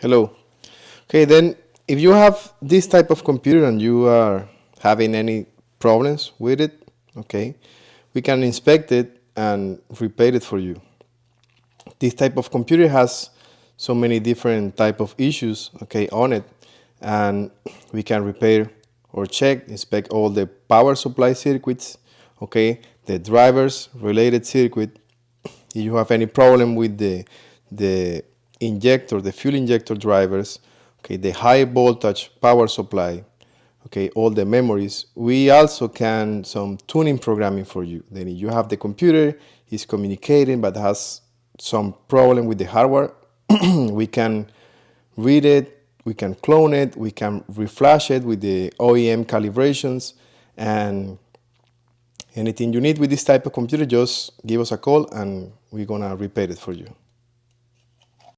Hello. Okay, then if you have this type of computer and you are having any problems with it, okay, we can inspect it and repair it for you. This type of computer has so many different type of issues, okay, on it, and we can repair or check, inspect all the power supply circuits, okay, the drivers related circuit. If you have any problem with the injector, the fuel injector drivers, okay, the high voltage power supply, okay, all the memories, we also can some tuning programming for you. Then if you have the computer, is communicating but has some problem with the hardware, we can read it, we can clone it, we can reflash it with the OEM calibrations, and anything you need with this type of computer, just give us a call and we're gonna repair it for you.